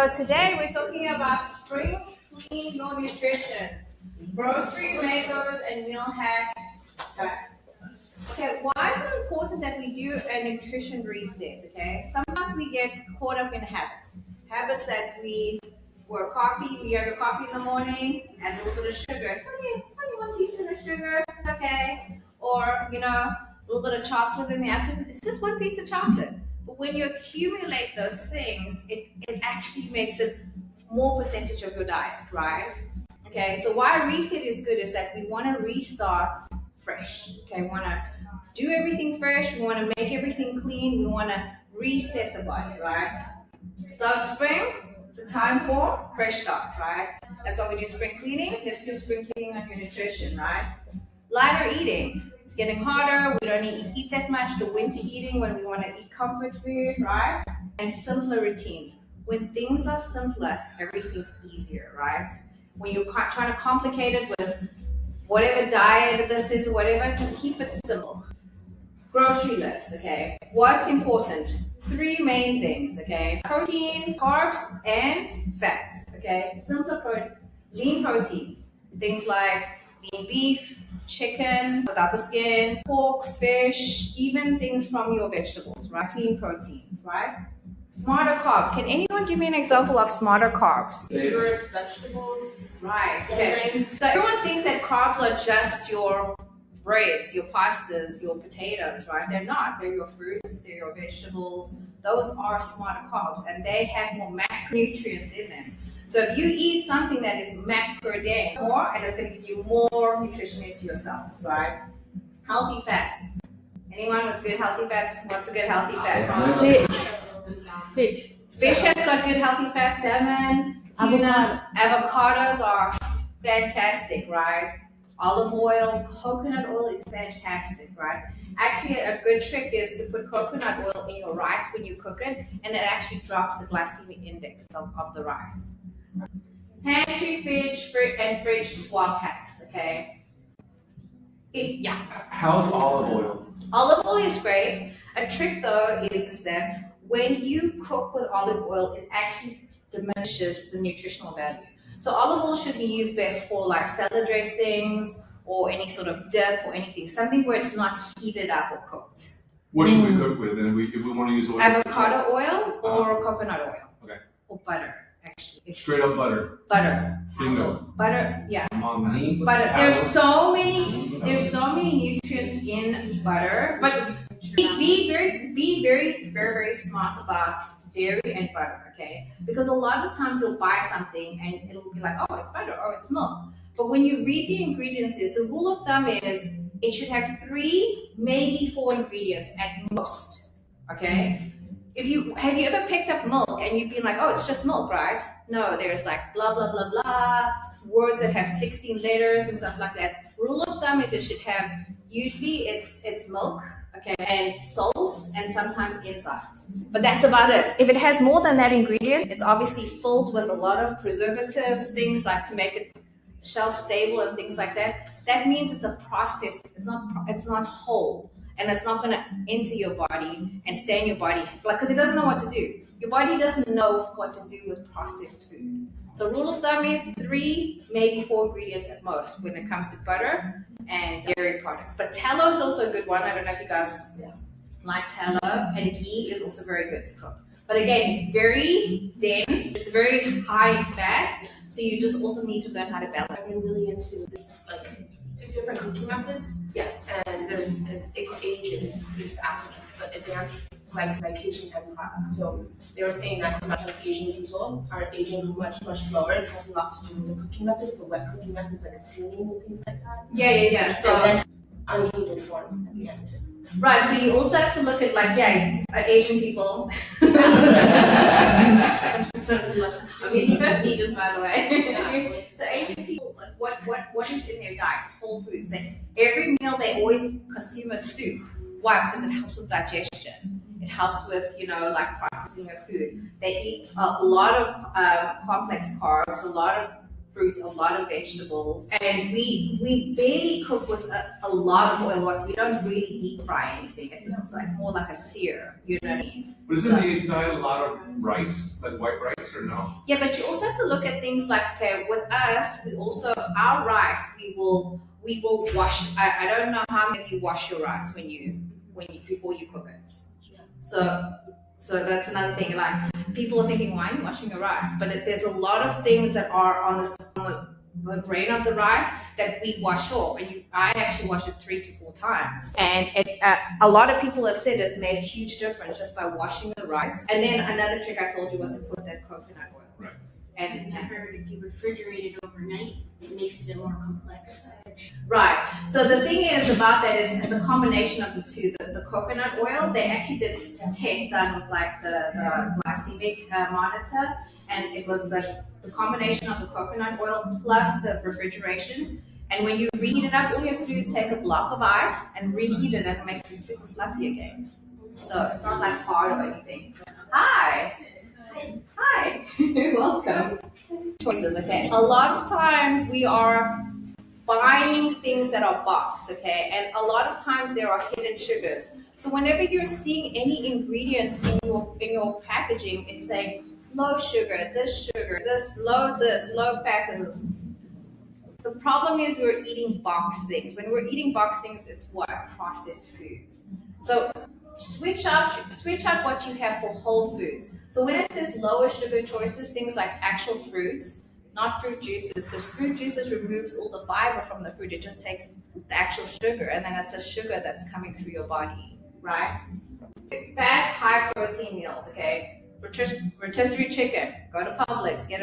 So today we're talking about spring clean meal nutrition, grocery makers and meal hacks. Okay, why is it important that we do a nutrition reset? Okay, sometimes we get caught up in habits that we have a coffee in the morning, add a little bit of sugar. It's only 1 teaspoon of sugar, okay, or a little bit of chocolate in the afternoon. It's just one piece of chocolate. But when you accumulate those things, it actually makes it more percentage of your diet, right? Okay, so why reset is good is that we want to restart fresh. Okay, we want to do everything fresh. We want to make everything clean. We want to reset the body, right? So spring, it's a time for fresh start, right? That's why we do spring cleaning. Let's do spring cleaning on your nutrition, right? Lighter eating. It's getting hotter. We don't need to eat that much. The winter eating when we want to eat comfort food, right? And simpler routines. When things are simpler, everything's easier, right? When you're trying to complicate it with whatever diet this is or whatever, just keep it simple. Grocery list, okay? What's important? 3 main things, okay? Protein, carbs, and fats, okay? Lean proteins. Things like lean beef, chicken without the skin, pork, fish, even things from your vegetables, right? Clean proteins, right? Smarter carbs. Can anyone give me an example of smarter carbs? Sugars, vegetables. Right. Okay. So everyone thinks that carbs are just your breads, your pastas, your potatoes, right? They're not. They're your fruits, they're your vegetables. Those are smarter carbs and they have more macronutrients in them. So if you eat something that is mac per day more, and it's going to give you more nutrition into your cells, right? Healthy fats. Anyone with good healthy fats? What's a good healthy fat? Fish has got good healthy fats. Salmon, tuna, avocados are fantastic, right? Olive oil, coconut oil is fantastic, right? Actually, a good trick is to put coconut oil in your rice when you cook it, and it actually drops the glycemic index of the rice. Pantry, fridge swap hacks, okay? How's olive oil? Olive oil is great. A trick though is that when you cook with olive oil, it actually diminishes the nutritional value. So olive oil should be used best for like salad dressings or any sort of dip or anything, something where it's not heated up or cooked. What should we cook with? And if we want to use oil? Avocado oil or coconut oil. Okay. Or butter, actually. Straight up butter. Butter. Bingo. Butter, yeah. Mom, Butter. There's so many nutrients in butter, but be very smart about dairy and butter, okay? Because a lot of times you'll buy something and it'll be like, oh, it's butter or it's milk. But when you read the ingredients, the rule of thumb is it should have 3, maybe 4 ingredients at most, okay? Have you ever picked up milk and you've been like, oh, it's just milk, right? No, there's like blah, blah, blah, blah, words that have 16 letters and stuff like that. Rule of thumb is it should have, usually it's milk, okay, and salt and sometimes enzymes. But that's about it. If it has more than that ingredient, it's obviously filled with a lot of preservatives, things like to make it shelf stable and things like that. That means it's a process. It's not whole. And it's not going to enter your body and stay in your body, because it doesn't know what to do. Your body doesn't know what to do with processed food. So rule of thumb is 3, maybe 4 ingredients at most when it comes to butter and dairy products. But tallow is also a good one. I don't know if you guys like tallow, and ghee is also very good to cook. But again, it's very dense. It's very high in fat. So you just also need to learn how to balance. I've been really into this, like 2 different cooking methods. Yeah, and it's age is advanced glycation type products. So they were saying that a lot of Asian people are aging much slower. It has a lot to do with the cooking methods, so wet cooking methods like steaming and things like that. Yeah. So then unheated form at the end. Right, so you also have to look at Asian people. Even me, just by the way. So Asian people, what is in their diets? Whole foods. Like every meal they always consume a soup. Why? Because it helps with digestion. It helps with processing your food. They eat a lot of complex carbs, a lot of fruits, a lot of vegetables, and we barely cook with a lot of oil. Like we don't really deep fry anything. It's like more like a sear. You know what I mean? But isn't the diet a lot of rice, like white rice, or no? Yeah, but you also have to look at things like, okay, with us, we also our rice we will wash. I don't know how many of you wash your rice when you before you cook it. So that's another thing. Like people are thinking, why are you washing your rice? But there's a lot of things that are on the grain of the rice that we wash off, and I actually wash it 3 to 4 times. And a lot of people have said it's made a huge difference just by washing the rice. And then another trick I told you was to put that coconut oil. Right. And I heard if you refrigerate it overnight, it makes it a more complex. right. So the thing is about that is it's a combination of the two. The coconut oil, they actually did a test done with like the glycemic monitor, and it was the combination of the coconut oil plus the refrigeration. And when you reheat it up, all you have to do is take a block of ice and reheat it, and it makes it super fluffy again. So it's not like hard or anything. Hi. Hi. Welcome. Choices, okay? A lot of times we are buying things that are boxed, okay? And a lot of times there are hidden sugars. So whenever you're seeing any ingredients in your packaging, it's saying low sugar, this, low fat, and this. The problem is we're eating boxed things. When we're eating boxed things, it's what? Processed foods. So switch out what you have for whole foods. So when it says lower sugar choices, things like actual fruits, not fruit juices, because fruit juices removes all the fiber from the fruit. It just takes the actual sugar, and then it's just sugar that's coming through your body, right? Fast, high protein meals, okay? Rotisserie chicken. Go to Publix, get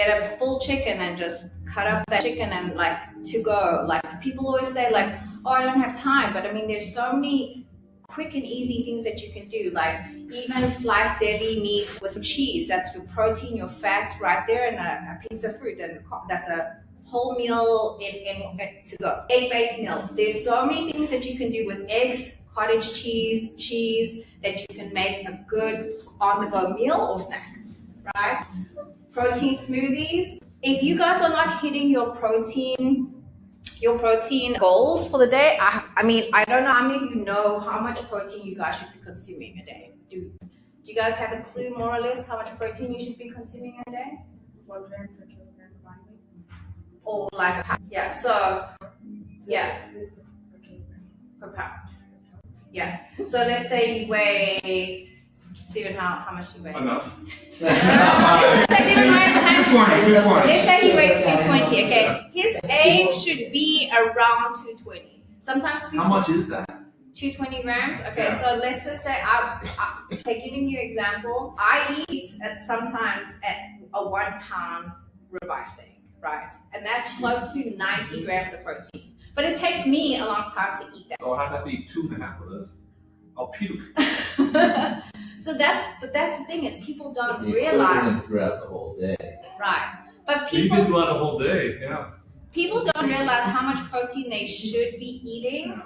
a full chicken and just cut up that chicken and like to go. Like people always say like, oh, I don't have time, but I mean, there's so many quick and easy things that you can do, like even sliced deli meats with cheese. That's your protein, your fat right there, and a piece of fruit, and that's a whole meal in to go. Egg-based meals. There's so many things that you can do with eggs, cottage cheese that you can make a good on-the-go meal or snack, right? Protein smoothies. If you guys are not hitting your protein goals for the day, I mean, I don't know how many of you know how much protein you guys should be consuming a day. Do you guys have a clue more or less how much protein you should be consuming a day? 1 gram per kilogram of body weight. Or like, yeah, so, yeah, per pound. Yeah, so let's say you weigh, Stephen, how much do you weigh? Enough. Let's say Stephen weighs 120. 220. Let's say he weighs 220, okay? His aim should be around 220. Sometimes 220. How much is that? 220 grams? Okay, Yeah. so let's just say, okay, giving you an example, I eat sometimes at a 1 pound ribeye steak, right? And that's close to 90 grams of protein. But it takes me a long time to eat that. So I'll have to eat 2.5 of those. I'll puke. So that's the thing is people don't The realize, equivalent throughout the whole day. right? But You people can throughout a whole day, yeah. people don't realize how much protein they should be eating,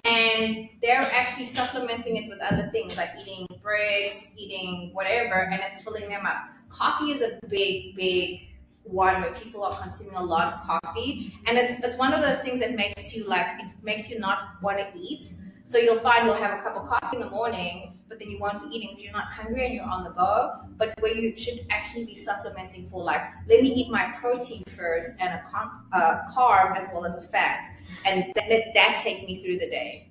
and they're actually supplementing it with other things like eating breads, eating whatever, and it's filling them up. Coffee is a big one where people are consuming a lot of coffee, and it's one of those things that makes you not want to eat. So you'll find you'll have a cup of coffee in the morning, but then you won't be eating because you're not hungry and you're on the go. But where you should actually be supplementing for, like, let me eat my protein first and a carb as well as a fat, and let that take me through the day.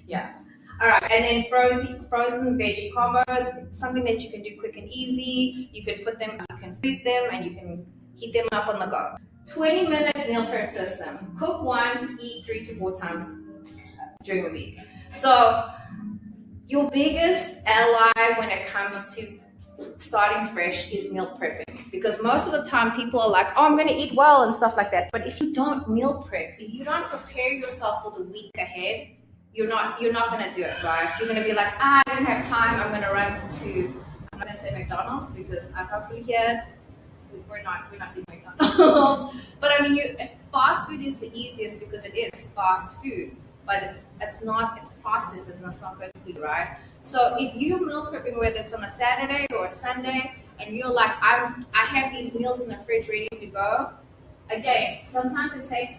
Yeah. All right, and then frozen veggie combos, something that you can do quick and easy. You can you can freeze them, and you can heat them up on the go. 20-minute meal prep system. Cook once, eat 3 to 4 times during the week. So your biggest ally when it comes to starting fresh is meal prepping, because most of the time people are like, oh, I'm going to eat well and stuff like that. But if you don't meal prep, if you don't prepare yourself for the week ahead, you're not going to do it, right? You're going to be like, I don't have time. I'm going to run to, I'm going to say McDonald's, because I'm hopefully here. We're not doing McDonald's. But I mean, fast food is the easiest because it is fast food. but it's processed and it's not good for you, right? So if you're meal prepping, whether it's on a Saturday or a Sunday, and you're like, I have these meals in the fridge ready to go. Again, sometimes it takes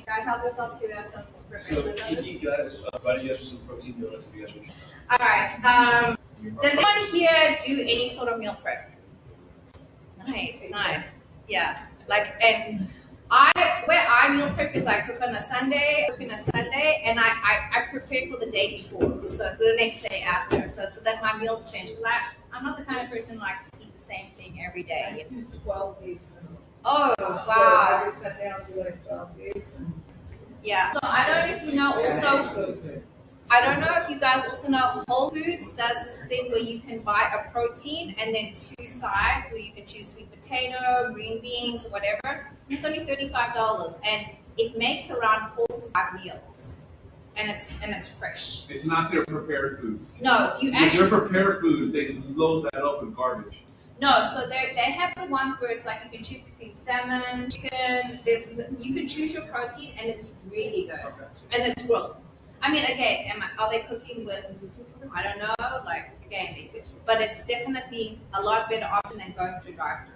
guys, help yourself to some So Kiki guys, invited us with some protein donuts if you guys wish. All right. Does anyone here do any sort of meal prep? Nice. Yeah. And where I meal prep is I cook on a Sunday, and I prepare for the day before, so the next day after, so that my meals change. Because I'm not the kind of person who likes to eat the same thing every day. 12 days. Oh, So wow. I just sat down for like 12 days. Yeah. So I don't know if you know also. So good. I don't know if you guys also know Whole Foods does this thing where you can buy a protein and then 2 sides where you can choose sweet potato, green beans, whatever. It's only $35 and it makes around 4 to 5 meals. And it's fresh. It's not their prepared foods. No, you If actually they're prepared foods, they load that up with garbage. no, so they have the ones where it's like you can choose between salmon, chicken, you can choose your protein and it's really good. And it's grilled. I mean, again, are they cooking with? I don't know. Like again, they could, but it's definitely a lot better option than going through drive-through.